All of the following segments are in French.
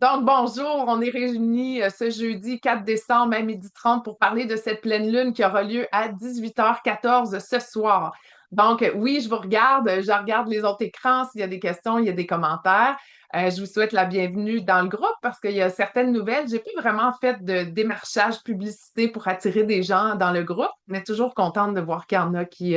Donc, bonjour, on est réunis ce jeudi 4 décembre à 12h30 pour parler de cette pleine lune qui aura lieu à 18h14 ce soir. Donc, oui, je regarde les autres écrans, s'il y a des questions, il y a des commentaires. Je vous souhaite la bienvenue dans le groupe parce qu'il y a certaines nouvelles. J'ai pas vraiment fait de démarchage publicité pour attirer des gens dans le groupe, mais toujours contente de voir qu'il y en a qui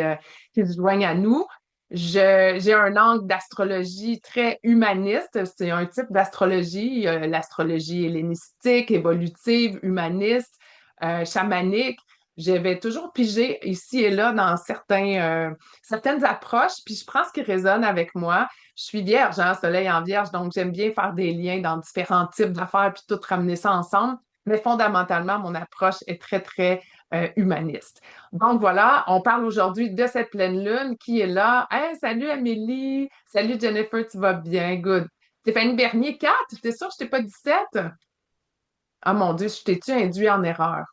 se joignent à nous. J'ai un angle d'astrologie très humaniste. C'est un type d'astrologie. Il y a l'astrologie hellénistique, évolutive, humaniste, chamanique. Je vais toujours piger ici et là dans certaines approches, puis je prends ce qui résonne avec moi. Je suis vierge, hein, soleil en vierge, donc j'aime bien faire des liens dans différents types d'affaires, puis tout ramener ça ensemble. Mais fondamentalement, mon approche est très humaniste. Donc voilà, on parle aujourd'hui de cette pleine lune qui est là. Hey, salut Amélie! Salut Jennifer, tu vas bien? Good. Stéphanie Bernier, 4? T'es sûre que je t'ai pas 17? Ah mon Dieu, je t'ai-tu induit en erreur?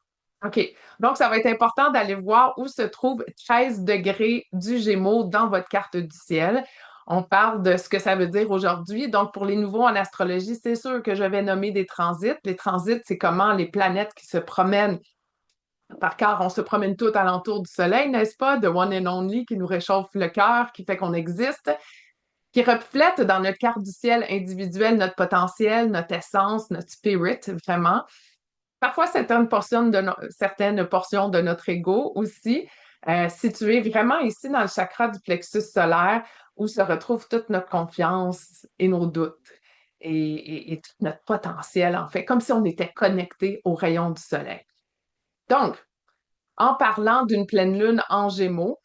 OK. Donc, ça va être important d'aller voir où se trouve 13 degrés du Gémeaux dans votre carte du ciel. On parle de ce que ça veut dire aujourd'hui. Donc, pour les nouveaux en astrologie, c'est sûr que je vais nommer des transits. Les transits, c'est comment les planètes qui se promènent par cœur, on se promène tout alentour du soleil, n'est-ce pas? The one and only qui nous réchauffe le cœur, qui fait qu'on existe, qui reflète dans notre carte du ciel individuelle notre potentiel, notre essence, notre spirit, vraiment. Parfois, certaines portions de notre ego aussi, situées vraiment ici dans le chakra du plexus solaire, où se retrouve toute notre confiance et nos doutes et tout notre potentiel, en fait, comme si on était connecté aux rayons du soleil. Donc, en parlant d'une pleine lune en Gémeaux,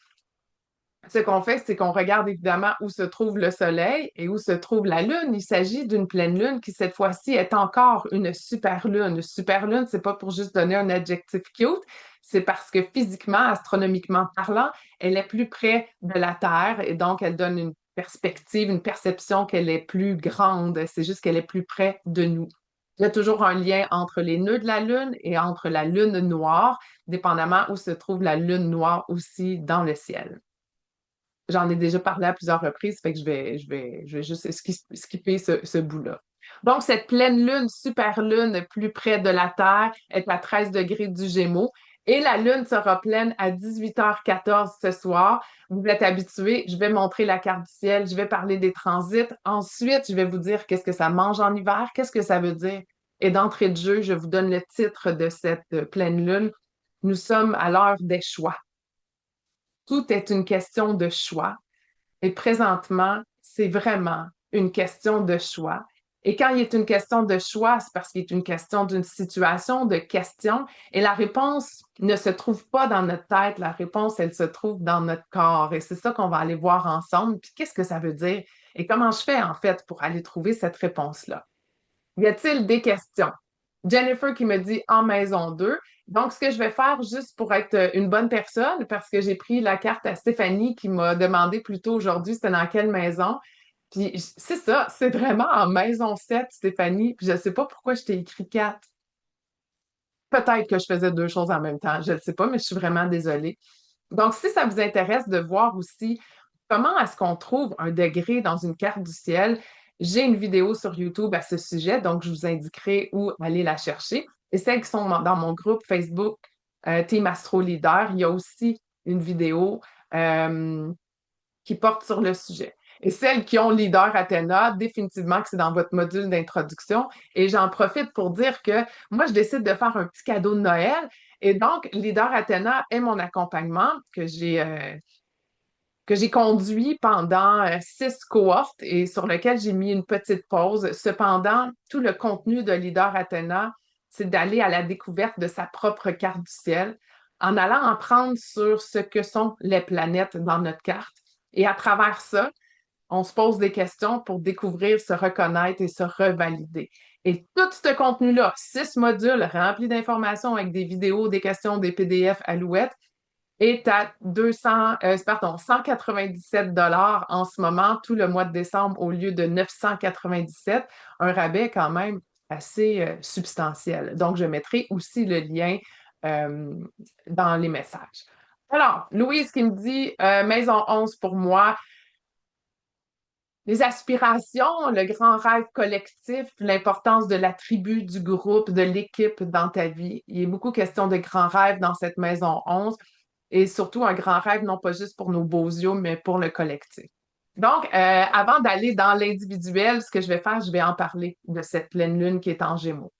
ce qu'on fait, c'est qu'on regarde évidemment où se trouve le Soleil et où se trouve la Lune. Il s'agit d'une pleine lune qui, cette fois-ci, est encore une super lune. Une super lune, c'est pas pour juste donner un adjectif cute, c'est parce que physiquement, astronomiquement parlant, elle est plus près de la Terre et donc elle donne une perspective, une perception qu'elle est plus grande. C'est juste qu'elle est plus près de nous. Il y a toujours un lien entre les nœuds de la Lune et entre la Lune noire, dépendamment où se trouve la Lune noire aussi dans le ciel. J'en ai déjà parlé à plusieurs reprises, fait que je vais juste skipper ce bout-là. Donc, cette pleine lune, super lune, plus près de la Terre, est à 13 degrés du Gémeaux. Et la lune sera pleine à 18h14 ce soir. Vous êtes habitués, je vais montrer la carte du ciel, je vais parler des transits. Ensuite, je vais vous dire qu'est-ce que ça mange en hiver, qu'est-ce que ça veut dire. Et d'entrée de jeu, je vous donne le titre de cette pleine lune. Nous sommes à l'heure des choix. Tout est une question de choix. Et présentement, c'est vraiment une question de choix. Et quand il est une question de choix, c'est parce qu'il est une question d'une situation, de question. Et la réponse ne se trouve pas dans notre tête. La réponse, elle se trouve dans notre corps. Et c'est ça qu'on va aller voir ensemble. Puis qu'est-ce que ça veut dire? Et comment je fais, en fait, pour aller trouver cette réponse-là? Y a-t-il des questions? Jennifer qui me dit en maison 2. Donc, ce que je vais faire juste pour être une bonne personne, parce que j'ai pris la carte à Stéphanie qui m'a demandé plus tôt aujourd'hui c'était dans quelle maison. Puis c'est ça, c'est vraiment en maison 7, Stéphanie. Puis je ne sais pas pourquoi je t'ai écrit 4. Peut-être que je faisais deux choses en même temps. Je ne sais pas, mais je suis vraiment désolée. Donc, si ça vous intéresse de voir aussi comment est-ce qu'on trouve un degré dans une carte du ciel, j'ai une vidéo sur YouTube à ce sujet, donc je vous indiquerai où aller la chercher. Et celles qui sont dans mon groupe Facebook Team Astro Leader, il y a aussi une vidéo euh, qui porte sur le sujet. Et celles qui ont Leader Athéna, définitivement que c'est dans votre module d'introduction. Et j'en profite pour dire que moi, je décide de faire un petit cadeau de Noël. Et donc, Leader Athéna est mon accompagnement que j'ai conduit pendant 6 cohortes et sur lequel j'ai mis une petite pause. Cependant, tout le contenu de Leader Athéna, c'est d'aller à la découverte de sa propre carte du ciel en allant en prendre sur ce que sont les planètes dans notre carte. Et à travers ça, on se pose des questions pour découvrir, se reconnaître et se revalider. Et tout ce contenu-là, 6 modules remplis d'informations avec des vidéos, des questions, des PDF alouettes, est à 197 dollars en ce moment, tout le mois de décembre, au lieu de 997, un rabais quand même assez substantiel. Donc, je mettrai aussi le lien euh, dans les messages. Alors, Louise qui me dit Maison 11 pour moi. Les aspirations, le grand rêve collectif, l'importance de la tribu, du groupe, de l'équipe dans ta vie. Il est beaucoup question de grands rêves dans cette maison 11 et surtout un grand rêve non pas juste pour nos beaux yeux, mais pour le collectif. Donc, avant d'aller dans l'individuel, ce que je vais faire, je vais en parler de cette pleine lune qui est en Gémeaux.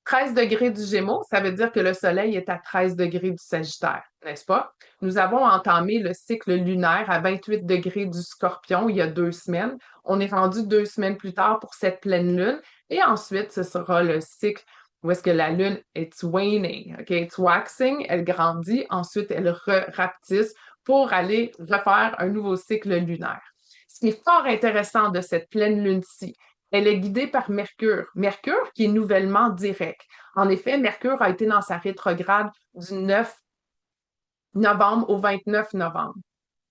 13 degrés du Gémeaux, ça veut dire que le Soleil est à 13 degrés du Sagittaire, n'est-ce pas? Nous avons entamé le cycle lunaire à 28 degrés du Scorpion il y a 2 semaines. On est rendu 2 semaines plus tard pour cette pleine lune. Et ensuite, ce sera le cycle où est-ce que la lune est waning, OK? It's waxing, elle grandit, ensuite elle rapetisse pour aller refaire un nouveau cycle lunaire. Ce qui est fort intéressant de cette pleine lune-ci, elle est guidée par Mercure. Mercure qui est nouvellement direct. En effet, Mercure a été dans sa rétrograde du 9 novembre au 29 novembre.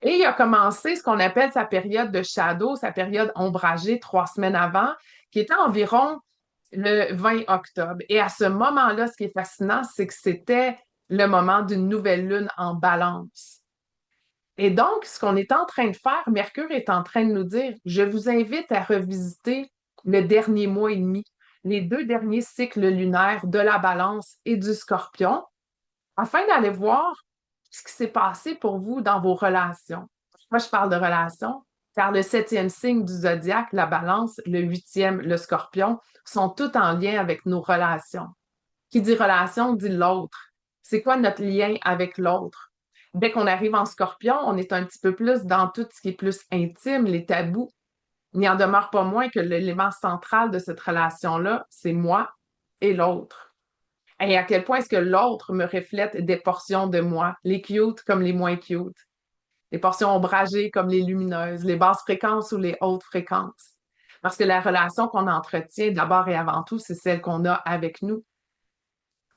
Et il a commencé ce qu'on appelle sa période de shadow, sa période ombragée 3 semaines avant, qui était environ le 20 octobre. Et à ce moment-là, ce qui est fascinant, c'est que c'était le moment d'une nouvelle lune en balance. Et donc, ce qu'on est en train de faire, Mercure est en train de nous dire, je vous invite à revisiter le dernier mois et demi, les 2 derniers cycles lunaires de la Balance et du Scorpion, afin d'aller voir ce qui s'est passé pour vous dans vos relations. Moi, je parle de relations, car le 7e signe du zodiaque, la Balance, le 8e, le Scorpion, sont tous en lien avec nos relations. Qui dit relation dit l'autre. C'est quoi notre lien avec l'autre? Dès qu'on arrive en Scorpion, on est un petit peu plus dans tout ce qui est plus intime, les tabous. Il n'y en demeure pas moins que l'élément central de cette relation-là, c'est moi et l'autre. Et à quel point est-ce que l'autre me reflète des portions de moi, les cute comme les moins cute, les portions ombragées comme les lumineuses, les basses fréquences ou les hautes fréquences. Parce que la relation qu'on entretient, d'abord et avant tout, c'est celle qu'on a avec nous.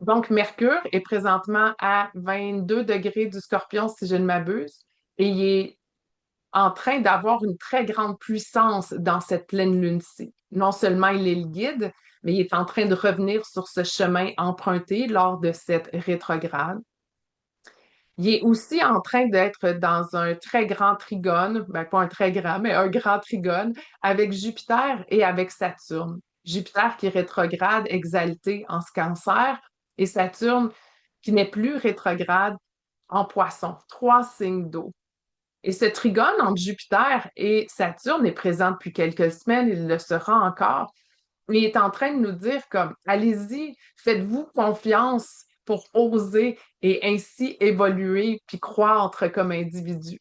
Donc, Mercure est présentement à 22 degrés du Scorpion, si je ne m'abuse, et il est en train d'avoir une très grande puissance dans cette pleine lune-ci. Non seulement il est le guide, mais il est en train de revenir sur ce chemin emprunté lors de cette rétrograde. Il est aussi en train d'être dans un très grand trigone, ben pas un très grand, mais un grand trigone avec Jupiter et avec Saturne. Jupiter qui est rétrograde, exalté en ce Cancer, et Saturne qui n'est plus rétrograde en Poisson. 3 signes d'eau. Et ce trigone entre Jupiter et Saturne est présent depuis quelques semaines, il le sera encore. Il est en train de nous dire comme, allez-y, faites-vous confiance pour oser et ainsi évoluer puis croître comme individu.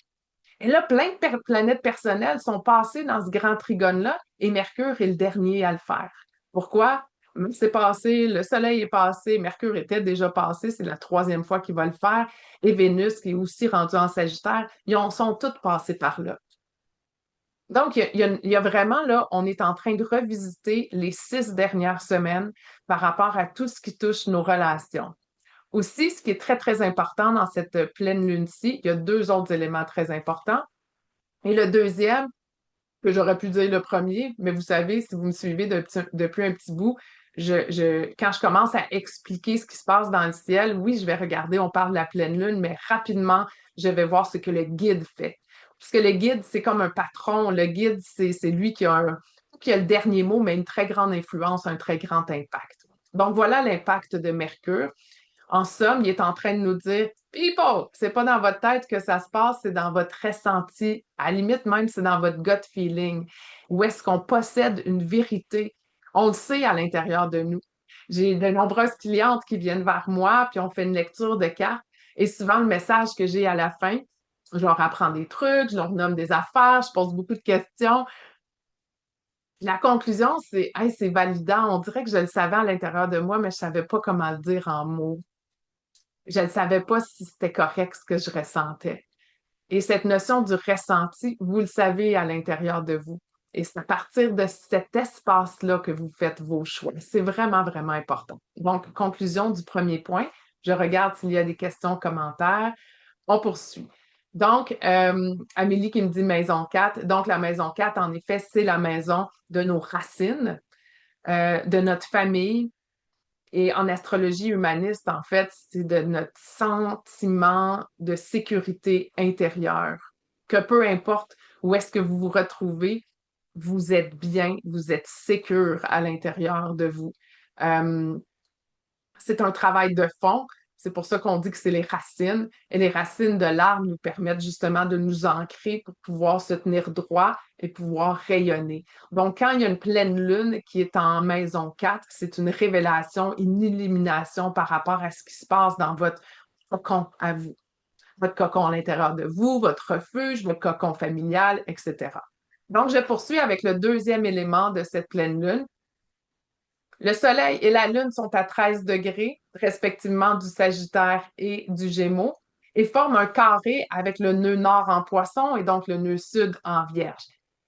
Et là, plein de planètes personnelles sont passées dans ce grand trigone-là et Mercure est le dernier à le faire. Pourquoi? C'est passé, le Soleil est passé, Mercure était déjà passé, c'est la 3e fois qu'il va le faire, et Vénus, qui est aussi rendue en Sagittaire, sont toutes passées par là. Donc, il y a vraiment là, on est en train de revisiter les 6 dernières semaines par rapport à tout ce qui touche nos relations. Aussi, ce qui est très, très important dans cette pleine lune-ci, il y a 2 autres éléments très importants. Et le deuxième, que j'aurais pu dire le premier, mais vous savez, si vous me suivez depuis un petit bout, quand je commence à expliquer ce qui se passe dans le ciel, oui, je vais regarder, on parle de la pleine lune, mais rapidement, je vais voir ce que le guide fait. Parce que le guide, c'est comme un patron. Le guide, c'est lui qui a le dernier mot, mais une très grande influence, un très grand impact. Donc, voilà l'impact de Mercure. En somme, il est en train de nous dire, People, c'est pas dans votre tête que ça se passe, c'est dans votre ressenti. À la limite, même, c'est dans votre gut feeling. Où est-ce qu'on possède une vérité? On le sait à l'intérieur de nous. J'ai de nombreuses clientes qui viennent vers moi, puis on fait une lecture de cartes. Et souvent, le message que j'ai à la fin, je leur apprends des trucs, je leur nomme des affaires, je pose beaucoup de questions. La conclusion, c'est, hey, c'est validant. On dirait que je le savais à l'intérieur de moi, mais je savais pas comment le dire en mots. Je ne savais pas si c'était correct ce que je ressentais. Et cette notion du ressenti, vous le savez à l'intérieur de vous. Et c'est à partir de cet espace-là que vous faites vos choix. C'est vraiment, vraiment important. Donc, conclusion du premier point. Je regarde s'il y a des questions, commentaires. On poursuit. Donc, Amélie qui me dit maison 4. Donc, la maison 4, en effet, c'est la maison de nos racines, de notre famille, et en astrologie humaniste, en fait, c'est de notre sentiment de sécurité intérieure, que peu importe où est-ce que vous vous retrouvez, vous êtes bien, vous êtes sécure à l'intérieur de vous. Euh, c'est un travail de fond. C'est pour ça qu'on dit que c'est les racines. Et les racines de l'arbre nous permettent justement de nous ancrer pour pouvoir se tenir droit et pouvoir rayonner. Donc, quand il y a une pleine lune qui est en maison 4, c'est une révélation, une illumination par rapport à ce qui se passe dans votre cocon à vous. Votre cocon à l'intérieur de vous, votre refuge, votre cocon familial, etc. Donc, je poursuis avec le deuxième élément de cette pleine lune. Le Soleil et la Lune sont à 13 degrés, respectivement du Sagittaire et du Gémeaux, et forment un carré avec le nœud nord en Poisson et donc le nœud sud en Vierge.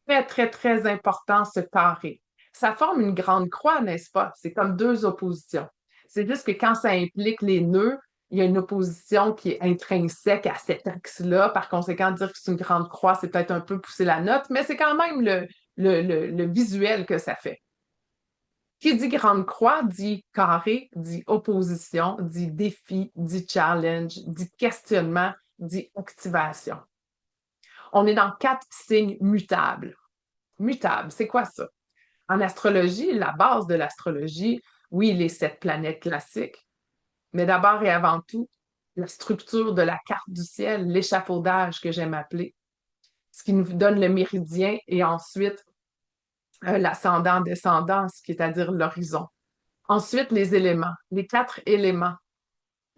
Très, très, très important ce carré. Ça forme une grande croix, n'est-ce pas? C'est comme deux oppositions. C'est juste que quand ça implique les nœuds, il y a une opposition qui est intrinsèque à cet axe-là. Par conséquent, dire que c'est une grande croix, c'est peut-être un peu pousser la note, mais c'est quand même le visuel que ça fait. Qui dit grande croix dit carré, dit opposition, dit défi, dit challenge, dit questionnement, dit activation. On est dans quatre signes mutables. Mutable, c'est quoi ça? En astrologie, la base de l'astrologie, oui, les sept planètes classiques, mais d'abord et avant tout, la structure de la carte du ciel, l'échafaudage que j'aime appeler, ce qui nous donne le méridien et ensuite l'ascendant-descendant, c'est-à-dire l'horizon. Ensuite, les éléments, les quatre éléments,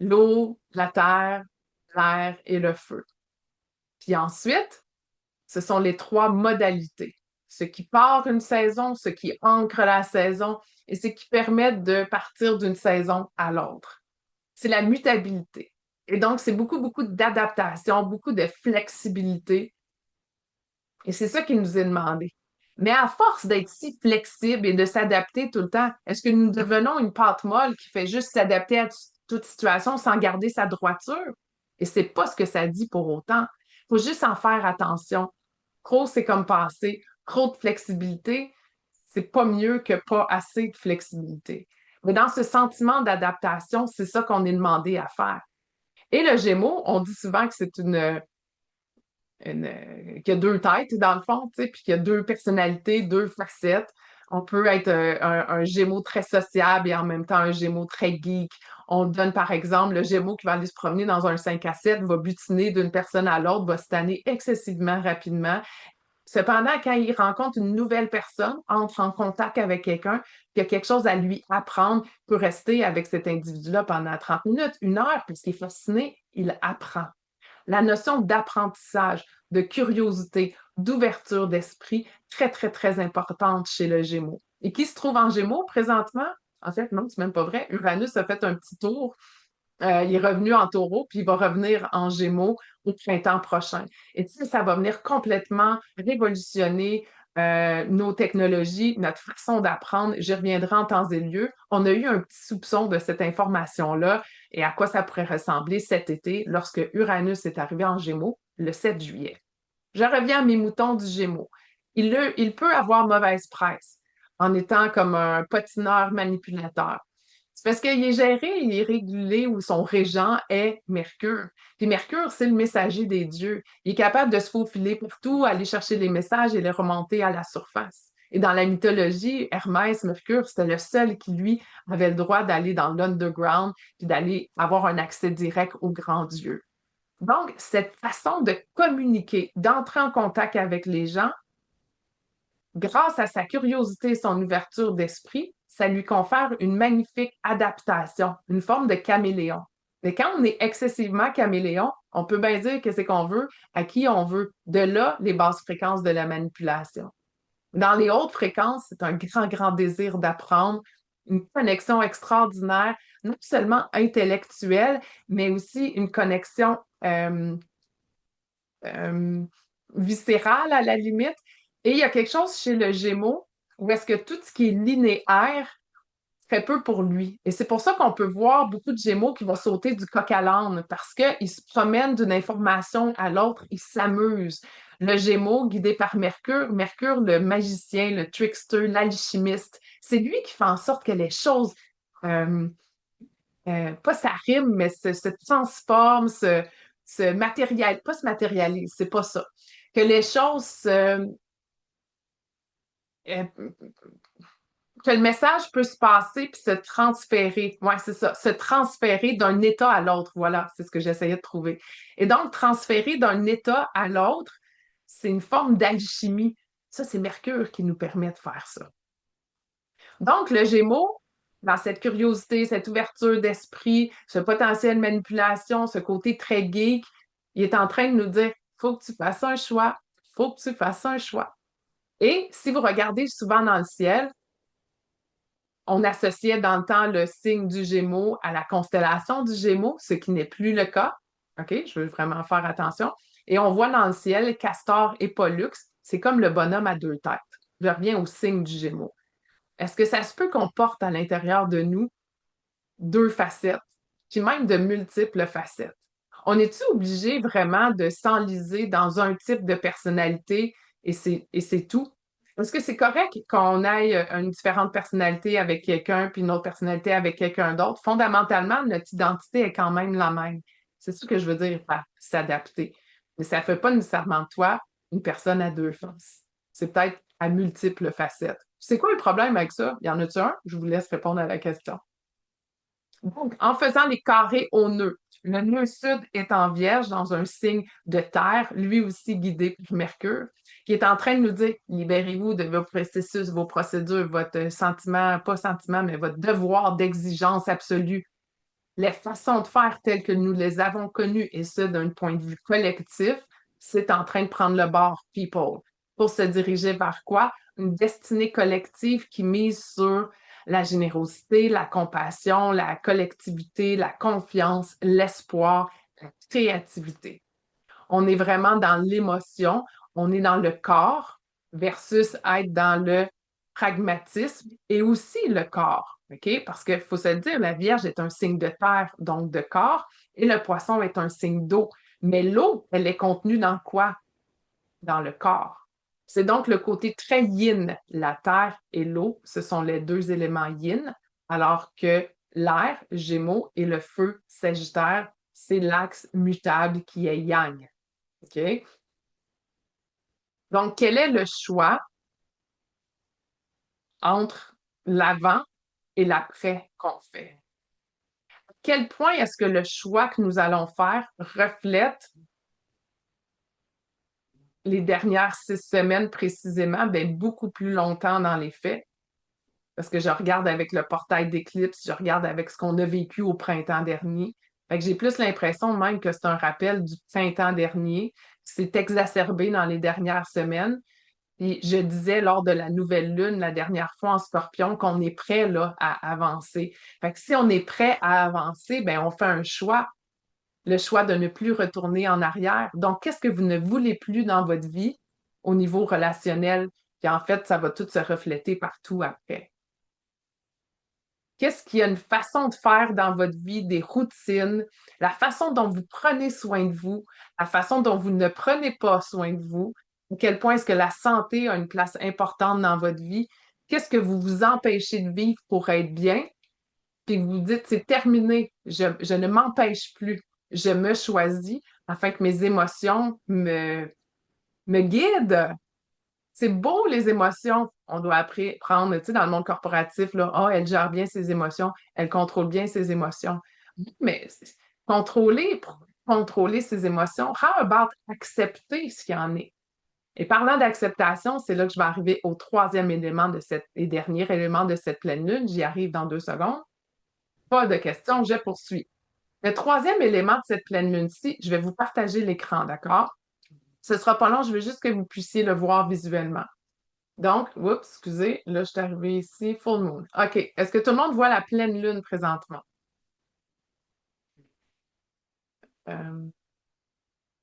l'eau, la terre, l'air et le feu. Puis ensuite, ce sont les trois modalités. Ce qui part une saison, ce qui ancre la saison et ce qui permet de partir d'une saison à l'autre. C'est la mutabilité. Et donc, c'est beaucoup, beaucoup d'adaptation, beaucoup de flexibilité. Et c'est ça qui nous est demandé. Mais à force d'être si flexible et de s'adapter tout le temps, est-ce que nous devenons une pâte molle qui fait juste s'adapter à toute situation sans garder sa droiture? Et c'est pas ce que ça dit pour autant. Il faut juste en faire attention. Trop, c'est comme passer. Trop de flexibilité, c'est pas mieux que pas assez de flexibilité. Mais dans ce sentiment d'adaptation, c'est ça qu'on est demandé à faire. Et le Gémeaux, on dit souvent que c'est qu'il y a deux têtes, dans le fond, tu sais, puis qu'il y a deux personnalités, deux facettes. On peut être un Gémeaux très sociable et en même temps un Gémeaux très geek. On donne, par exemple, le Gémeaux qui va aller se promener dans un 5 à 7, va butiner d'une personne à l'autre, va se tanner excessivement rapidement. Cependant, quand il rencontre une nouvelle personne, entre en contact avec quelqu'un, qui a quelque chose à lui apprendre, peut rester avec cet individu-là pendant 30 minutes, une heure, puisqu'il est fasciné, il apprend. La notion d'apprentissage, de curiosité, d'ouverture d'esprit, très, très, très importante chez le Gémeaux. Et qui se trouve en Gémeaux présentement? En fait, non, c'est même pas vrai. Uranus a fait un petit tour. Il est revenu en Taureau, puis il va revenir en Gémeaux au printemps prochain. Et tu sais, ça va venir complètement révolutionner nos technologies, notre façon d'apprendre. J'y reviendrai en temps et lieu. On a eu un petit soupçon de cette information-là et à quoi ça pourrait ressembler cet été lorsque Uranus est arrivé en Gémeaux le 7 juillet. Je reviens à mes moutons du Gémeaux. Il peut avoir mauvaise presse en étant comme un patineur manipulateur. C'est parce qu'il est géré, il est régulé ou son régent est Mercure. Puis Mercure, c'est le messager des dieux. Il est capable de se faufiler partout, aller chercher les messages et les remonter à la surface. Et dans la mythologie, Hermès, Mercure, c'était le seul qui, lui, avait le droit d'aller dans l'underground puis d'aller avoir un accès direct aux grands dieux. Donc, cette façon de communiquer, d'entrer en contact avec les gens, grâce à sa curiosité et son ouverture d'esprit, ça lui confère une magnifique adaptation, une forme de caméléon. Mais quand on est excessivement caméléon, on peut bien dire que c'est qu'on veut, à qui on veut. De là, les basses fréquences de la manipulation. Dans les hautes fréquences, c'est un grand, grand désir d'apprendre, une connexion extraordinaire, non seulement intellectuelle, mais aussi une connexion euh, viscérale à la limite. Et il y a quelque chose chez le Gémeaux où est-ce que tout ce qui est linéaire fait peu pour lui. Et c'est pour ça qu'on peut voir beaucoup de Gémeaux qui vont sauter du coq à l'âne parce qu'ils se promènent d'une information à l'autre, ils s'amusent. Le Gémeaux, guidé par Mercure, Mercure, le magicien, le trickster, l'alchimiste, c'est lui qui fait en sorte que les choses, euh, pas ça rime, mais se transforment, se matérialisent, pas se matérialisent, c'est pas ça. Que les choses euh, que le message peut se passer puis se transférer. Ouais, c'est ça, se transférer d'un état à l'autre. Voilà, c'est ce que j'essayais de trouver. Et donc, transférer d'un état à l'autre, c'est une forme d'alchimie. Ça, c'est Mercure qui nous permet de faire ça. Donc, le Gémeaux, dans cette curiosité, cette ouverture d'esprit, ce potentiel de manipulation, ce côté très geek, il est en train de nous dire, faut que tu fasses un choix, faut que tu fasses un choix. Et si vous regardez souvent dans le ciel, on associait dans le temps le signe du Gémeaux à la constellation du Gémeaux, ce qui n'est plus le cas. OK, je veux vraiment faire attention. Et on voit dans le ciel Castor et Pollux, c'est comme le bonhomme à deux têtes. Je reviens au signe du Gémeaux. Est-ce que ça se peut qu'on porte à l'intérieur de nous deux facettes, puis même de multiples facettes? On est-tu obligé vraiment de s'enliser dans un type de personnalité et c'est tout? Est-ce que c'est correct qu'on ait une différente personnalité avec quelqu'un puis une autre personnalité avec quelqu'un d'autre? Fondamentalement, notre identité est quand même la même. C'est ce que je veux dire par s'adapter. Mais ça ne fait pas nécessairement de toi une personne à deux faces. C'est peut-être à multiples facettes. C'est quoi le problème avec ça? Y en a-tu un? Je vous laisse répondre à la question. Donc, en faisant les carrés au nœud, le nœud sud est en Vierge dans un signe de terre, lui aussi guidé par Mercure, qui est en train de nous dire libérez-vous de vos processus, vos procédures, votre sentiment, pas sentiment, mais votre devoir d'exigence absolue. Les façons de faire telles que nous les avons connues, et ce, d'un point de vue collectif, c'est en train de prendre le bord people pour se diriger vers quoi? Une destinée collective qui mise sur la générosité, la compassion, la collectivité, la confiance, l'espoir, la créativité. On est vraiment dans l'émotion, on est dans le corps versus être dans le pragmatisme et aussi le corps. OK? Parce qu'il faut se le dire, la Vierge est un signe de terre, donc de corps, et le poisson est un signe d'eau. Mais l'eau, elle est contenue dans quoi? Dans le corps. C'est donc le côté très yin. La terre et l'eau, ce sont les deux éléments yin, alors que l'air, Gémeaux, et le feu, Sagittaire, c'est l'axe mutable qui est yang. OK? Donc, quel est le choix entre l'avant et l'après qu'on fait? À quel point est-ce que le choix que nous allons faire reflète les dernières 6 semaines précisément, ben, beaucoup plus longtemps dans les faits? Parce que je regarde avec le portail d'éclipse, je regarde avec ce qu'on a vécu au printemps dernier. Fait que j'ai plus l'impression même que c'est un rappel du printemps dernier, qui s'est exacerbé dans les dernières semaines. Puis je disais lors de la nouvelle lune la dernière fois en Scorpion qu'on est prêt là, à avancer. Fait que si on est prêt à avancer, ben on fait un choix, le choix de ne plus retourner en arrière. Donc, qu'est-ce que vous ne voulez plus dans votre vie au niveau relationnel? Puis en fait, ça va tout se refléter partout après. Qu'est-ce qu'il y a une façon de faire dans votre vie, des routines, la façon dont vous prenez soin de vous, la façon dont vous ne prenez pas soin de vous, à quel point est-ce que la santé a une place importante dans votre vie, qu'est-ce que vous vous empêchez de vivre pour être bien, puis vous vous dites, c'est terminé, je ne m'empêche plus, je me choisis afin que mes émotions me guident. C'est beau, les émotions. On doit apprendre, tu sais, dans le monde corporatif, là, oh, elle gère bien ses émotions, elle contrôle bien ses émotions. Mais contrôler, contrôler ses émotions, how about accepter ce qu'il y en est? Et parlant d'acceptation, c'est là que je vais arriver au troisième élément de cette, et dernier élément de cette pleine lune. J'y arrive dans 2 secondes. Pas de questions, je poursuis. Le troisième élément de cette pleine lune-ci, je vais vous partager l'écran, d'accord? Ce sera pas long, je veux juste que vous puissiez le voir visuellement. Donc, oups, excusez, là, je suis arrivée ici, full moon. OK. Est-ce que tout le monde voit la pleine lune présentement? Euh,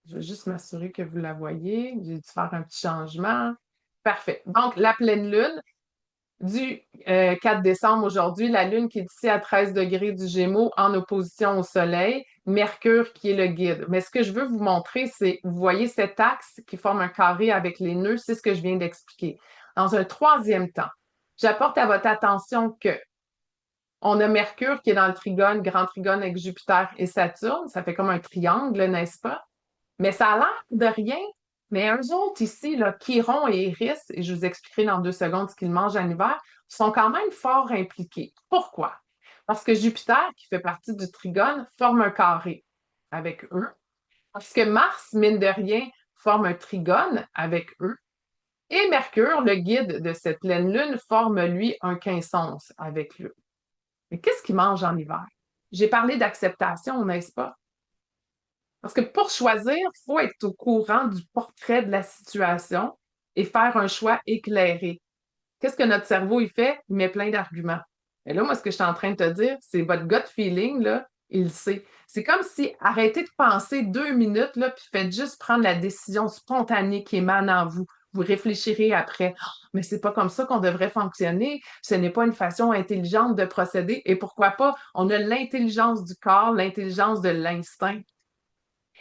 je vais juste m'assurer que vous la voyez. J'ai dû faire un petit changement. Parfait. Donc, la pleine lune du 4 décembre aujourd'hui, la lune qui est ici à 13 degrés du Gémeaux en opposition au Soleil, Mercure qui est le guide. Mais ce que je veux vous montrer, c'est, vous voyez cet axe qui forme un carré avec les nœuds, c'est ce que je viens d'expliquer. Dans un troisième temps, j'apporte à votre attention que on a Mercure qui est dans le trigone, grand trigone avec Jupiter et Saturne. Ça fait comme un triangle, n'est-ce pas? Mais ça a l'air de rien. Mais eux autres ici, là, Chiron et Iris, et je vous expliquerai dans 2 secondes ce qu'ils mangent en hiver, sont quand même fort impliqués. Pourquoi? Parce que Jupiter, qui fait partie du trigone, forme un carré avec eux. Parce que Mars, mine de rien, forme un trigone avec eux. Et Mercure, le guide de cette pleine lune, forme, lui, un quinconce avec eux. Mais qu'est-ce qu'ils mangent en hiver? J'ai parlé d'acceptation, n'est-ce pas? Parce que pour choisir, il faut être au courant du portrait de la situation et faire un choix éclairé. Qu'est-ce que notre cerveau il fait? Il met plein d'arguments. Et là, moi, ce que je suis en train de te dire, c'est votre gut feeling, là, il le sait. C'est comme si arrêtez de penser 2 minutes, là, puis faites juste prendre la décision spontanée qui émane en vous. Vous réfléchirez après. Ah, mais c'est pas comme ça qu'on devrait fonctionner. Ce n'est pas une façon intelligente de procéder. Et pourquoi pas? On a l'intelligence du corps, l'intelligence de l'instinct.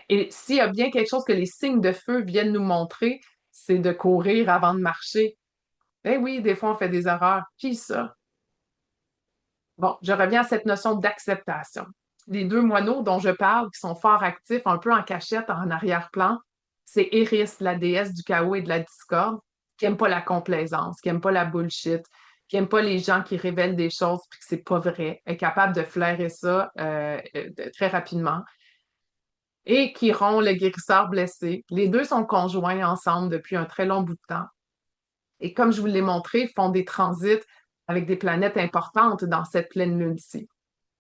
Et s'il y a bien quelque chose que les signes de feu viennent nous montrer, c'est de courir avant de marcher. Ben oui, des fois, on fait des erreurs. Qui ça? Bon, je reviens à cette notion d'acceptation. Les deux moineaux dont je parle, qui sont fort actifs, un peu en cachette, en arrière-plan, c'est Eris, la déesse du chaos et de la discorde, qui aime pas la complaisance, qui aime pas la bullshit, qui aime pas les gens qui révèlent des choses puis que c'est pas vrai, est capable de flairer ça très rapidement. Et Chiron, le guérisseur blessé. Les deux sont conjoints ensemble depuis un très long bout de temps. Et comme je vous l'ai montré, font des transits avec des planètes importantes dans cette pleine lune-ci.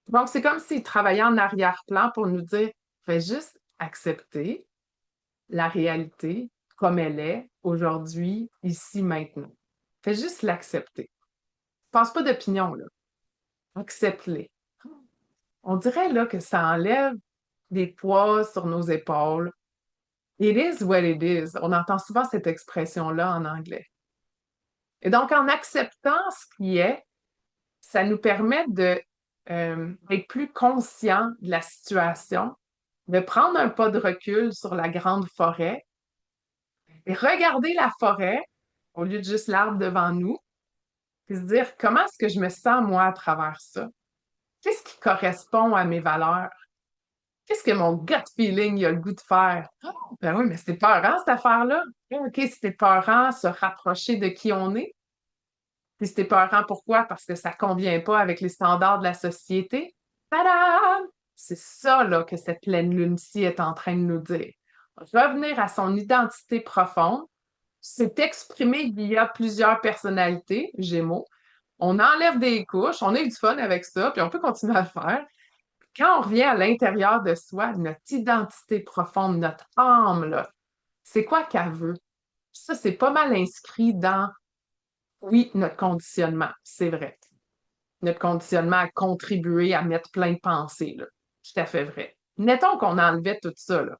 Donc, c'est comme s'ils travaillaient en arrière-plan pour nous dire, fais juste accepter la réalité comme elle est aujourd'hui, ici, maintenant. Fais juste l'accepter. Pense pas d'opinion, là. Accepte-les. On dirait là que ça enlève des poids sur nos épaules. It is what it is. On entend souvent cette expression-là en anglais. Et donc, en acceptant ce qui est, ça nous permet d'être plus conscient de la situation, de prendre un pas de recul sur la grande forêt et regarder la forêt au lieu de juste l'arbre devant nous, puis se dire comment est-ce que je me sens moi à travers ça? Qu'est-ce qui correspond à mes valeurs? Qu'est-ce que mon gut feeling a le goût de faire? Oh, ben oui, mais c'est peurant cette affaire-là. OK, c'était peurant, se rapprocher de qui on est. Puis c'était peurant, pourquoi? Parce que ça convient pas avec les standards de la société. Tadam! C'est ça, là, que cette pleine lune-ci est en train de nous dire. Revenir à son identité profonde, c'est exprimer via plusieurs personnalités, Gémeaux. On enlève des couches, on a eu du fun avec ça, puis on peut continuer à le faire. Quand on revient à l'intérieur de soi, notre identité profonde, notre âme, là, c'est quoi qu'elle veut? Ça, c'est pas mal inscrit dans, oui, notre conditionnement, c'est vrai. Notre conditionnement a contribué à mettre plein de pensées, là. Tout à fait vrai. Mettons qu'on enlevait tout ça, là.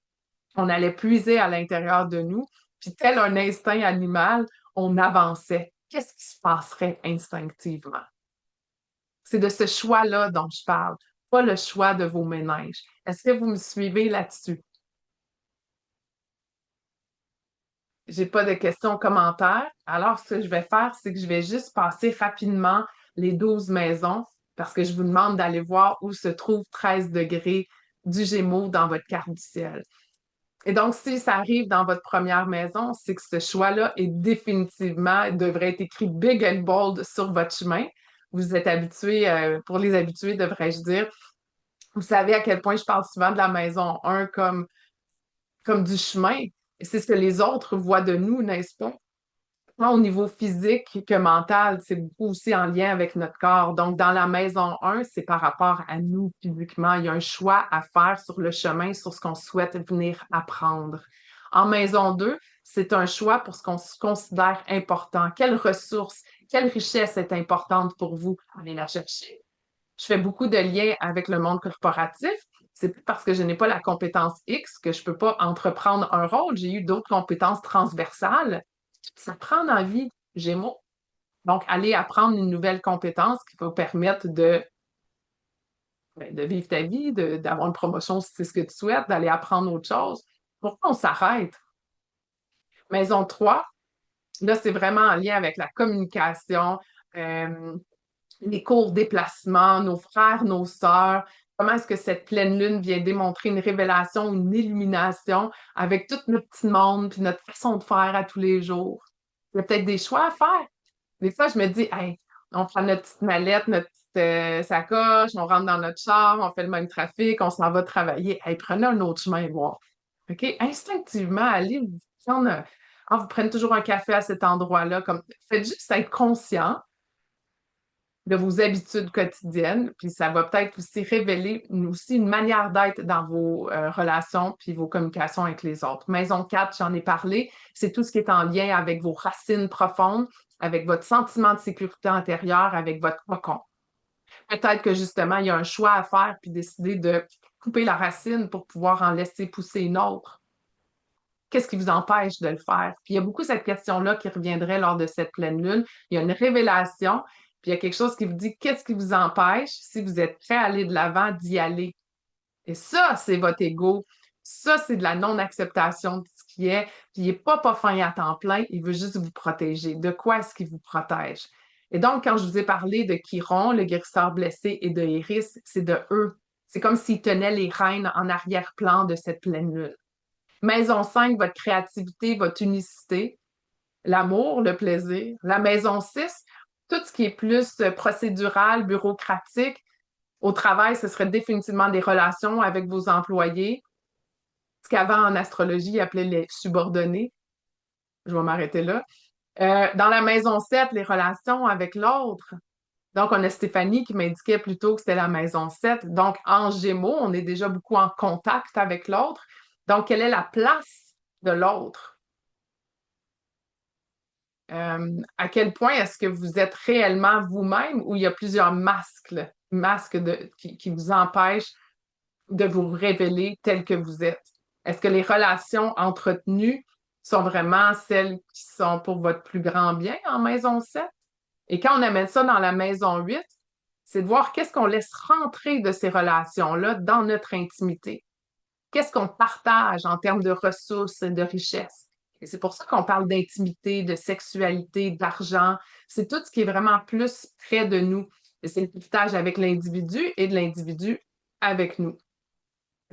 On allait puiser à l'intérieur de nous, puis tel un instinct animal, on avançait. Qu'est-ce qui se passerait instinctivement? C'est de ce choix-là dont je parle, pas le choix de vos ménages. Est-ce que vous me suivez là-dessus? J'ai pas de questions, commentaires. Alors, ce que je vais faire, c'est que je vais juste passer rapidement les 12 maisons parce que je vous demande d'aller voir où se trouve 13 degrés du Gémeaux dans votre carte du ciel. Et donc, si ça arrive dans votre première maison, c'est que ce choix-là est définitivement, devrait être écrit big and bold sur votre chemin. Vous êtes habitué, pour les habitués, devrais-je dire, vous savez à quel point je parle souvent de la maison 1 comme du chemin. Et c'est ce que les autres voient de nous, n'est-ce pas? Tant au niveau physique que mental, c'est beaucoup aussi en lien avec notre corps. Donc, dans la maison 1, c'est par rapport à nous physiquement. Il y a un choix à faire sur le chemin, sur ce qu'on souhaite venir apprendre. En maison 2, c'est un choix pour ce qu'on se considère important. Quelle ressource, quelle richesse est importante pour vous? Allez la chercher. Je fais beaucoup de liens avec le monde corporatif. C'est plus parce que je n'ai pas la compétence X que je ne peux pas entreprendre un rôle. J'ai eu d'autres compétences transversales. Ça prend envie, Gémeaux. Donc, aller apprendre une nouvelle compétence qui va vous permettre de vivre ta vie, d'avoir une promotion si c'est ce que tu souhaites, d'aller apprendre autre chose. Pourquoi on s'arrête? Maison 3, là, c'est vraiment en lien avec la communication, les cours déplacement, nos frères, nos sœurs. comment est-ce que cette pleine lune vient démontrer une révélation, une illumination avec tout notre petit monde puis notre façon de faire à tous les jours. Il y a peut-être des choix à faire. Des fois, je me dis, hey, on prend notre petite mallette, notre petite sacoche, on rentre dans notre char, on fait le même trafic, on s'en va travailler. Hey, prenez un autre chemin, voir. OK? Instinctivement, allez vous prendre vous prenez toujours un café à cet endroit-là. Comme, faites juste être conscient de vos habitudes quotidiennes, puis ça va peut-être aussi révéler aussi une manière d'être dans vos relations puis vos communications avec les autres. Maison 4, j'en ai parlé, c'est tout ce qui est en lien avec vos racines profondes, avec votre sentiment de sécurité intérieure, avec votre cocon. Peut-être que justement, il y a un choix à faire puis décider de couper la racine pour pouvoir en laisser pousser une autre. Qu'est-ce qui vous empêche de le faire? Puis il y a beaucoup cette question-là qui reviendrait lors de cette pleine lune. Il y a une révélation, puis il y a quelque chose qui vous dit qu'est-ce qui vous empêche, si vous êtes prêt à aller de l'avant, d'y aller. Et ça, c'est votre ego. Ça, c'est de la non-acceptation de ce qui est. Puis il n'est pas fin à temps plein, il veut juste vous protéger. De quoi est-ce qu'il vous protège? Et donc, quand je vous ai parlé de Chiron, le guérisseur blessé, et de Iris, c'est de eux. C'est comme s'ils tenaient les rênes en arrière-plan de cette pleine lune. Maison 5, votre créativité, votre unicité, l'amour, le plaisir. La maison 6, tout ce qui est plus procédural, bureaucratique. Au travail, ce serait définitivement des relations avec vos employés, ce qu'avant en astrologie, ils appelaient les subordonnés. Je vais m'arrêter là. Dans la maison 7, les relations avec l'autre. Donc, on a Stéphanie qui m'indiquait plutôt que c'était la maison 7. Donc, en Gémeaux, on est déjà beaucoup en contact avec l'autre. Donc, quelle est la place de l'autre? À quel point est-ce que vous êtes réellement vous-même ou il y a plusieurs masques, là, masques qui vous empêchent de vous révéler tel que vous êtes? Est-ce que les relations entretenues sont vraiment celles qui sont pour votre plus grand bien en maison 7? Et quand on amène ça dans la maison 8, c'est de voir qu'est-ce qu'on laisse rentrer de ces relations-là dans notre intimité. Qu'est-ce qu'on partage en termes de ressources et de richesses? Et c'est pour ça qu'on parle d'intimité, de sexualité, d'argent. C'est tout ce qui est vraiment plus près de nous. Et c'est le partage avec l'individu et de l'individu avec nous.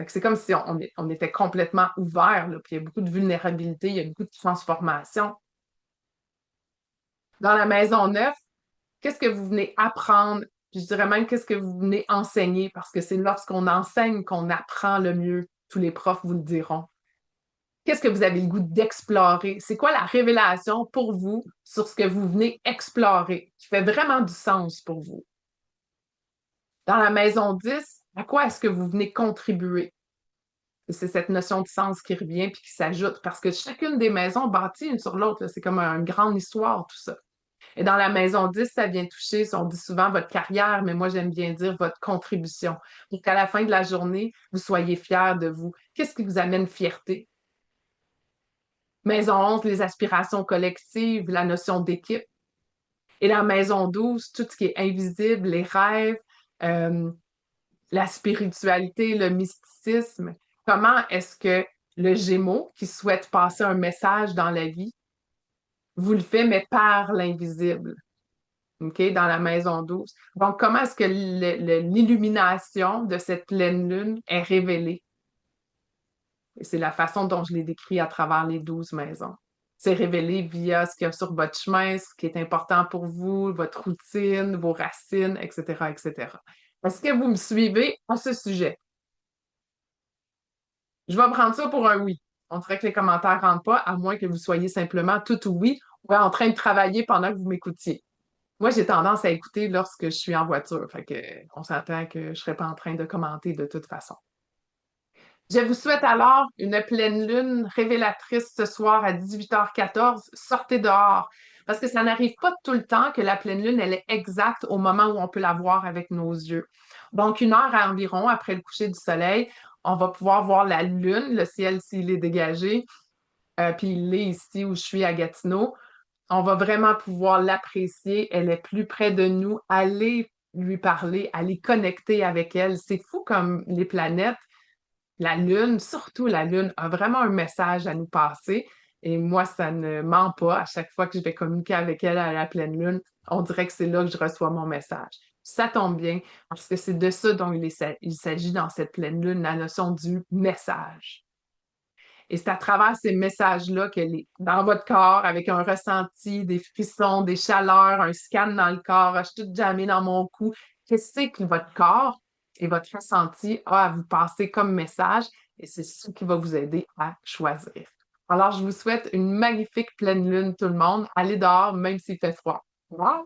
C'est comme si on était complètement ouvert, là, puis il y a beaucoup de vulnérabilité, il y a beaucoup de transformation. Dans la maison 9, qu'est-ce que vous venez apprendre? Puis je dirais même qu'est-ce que vous venez enseigner, parce que c'est lorsqu'on enseigne qu'on apprend le mieux. Tous les profs vous le diront. Qu'est-ce que vous avez le goût d'explorer? C'est quoi la révélation pour vous sur ce que vous venez explorer, qui fait vraiment du sens pour vous? Dans la maison 10, à quoi est-ce que vous venez contribuer? Et c'est cette notion de sens qui revient puis qui s'ajoute parce que chacune des maisons bâtit une sur l'autre. C'est comme une grande histoire, tout ça. Et dans la maison 10, ça vient toucher, on dit souvent votre carrière, mais moi j'aime bien dire votre contribution. Pour qu'à la fin de la journée, vous soyez fiers de vous. Qu'est-ce qui vous amène fierté? Maison 11, les aspirations collectives, la notion d'équipe. Et la maison 12, tout ce qui est invisible, les rêves, euh, la spiritualité, le mysticisme. Comment est-ce que le Gémeaux, qui souhaite passer un message dans la vie, vous le fait, mais par l'invisible? OK, dans la maison 12. Donc, comment est-ce que l'illumination de cette pleine lune est révélée? Et c'est la façon dont je l'ai décrit à travers les 12 maisons. C'est révélé via ce qu'il y a sur votre chemin, ce qui est important pour vous, votre routine, vos racines, etc., etc. Est-ce que vous me suivez à ce sujet? Je vais prendre ça pour un oui. On dirait que les commentaires ne rentrent pas, à moins que vous soyez simplement tout oui ou en train de travailler pendant que vous m'écoutiez. Moi, j'ai tendance à écouter lorsque je suis en voiture. Fait que, on s'entend que je ne serai pas en train de commenter de toute façon. Je vous souhaite alors une pleine lune révélatrice ce soir à 18h14. Sortez dehors. Parce que ça n'arrive pas tout le temps que la pleine lune, elle est exacte au moment où on peut la voir avec nos yeux. Donc, 1 heure environ après le coucher du soleil, on va pouvoir voir la lune, le ciel s'il est dégagé, puis il est ici où je suis à Gatineau. On va vraiment pouvoir l'apprécier. Elle est plus près de nous. Allez lui parler, allez connecter avec elle. C'est fou comme les planètes. La Lune, surtout la Lune, a vraiment un message à nous passer. Et moi, ça ne ment pas. À chaque fois que je vais communiquer avec elle à la pleine Lune, on dirait que c'est là que je reçois mon message. Ça tombe bien, parce que c'est de ça dont il s'agit dans cette pleine lune, la notion du message. Et c'est à travers ces messages-là que dans votre corps, avec un ressenti, des frissons, des chaleurs, un scan dans le corps, je suis toute jammée dans mon cou, qu'est-ce que votre corps et votre ressenti a à vous passer comme message? Et c'est ça qui va vous aider à choisir. Alors, je vous souhaite une magnifique pleine lune, tout le monde. Allez dehors, même s'il fait froid. Au revoir!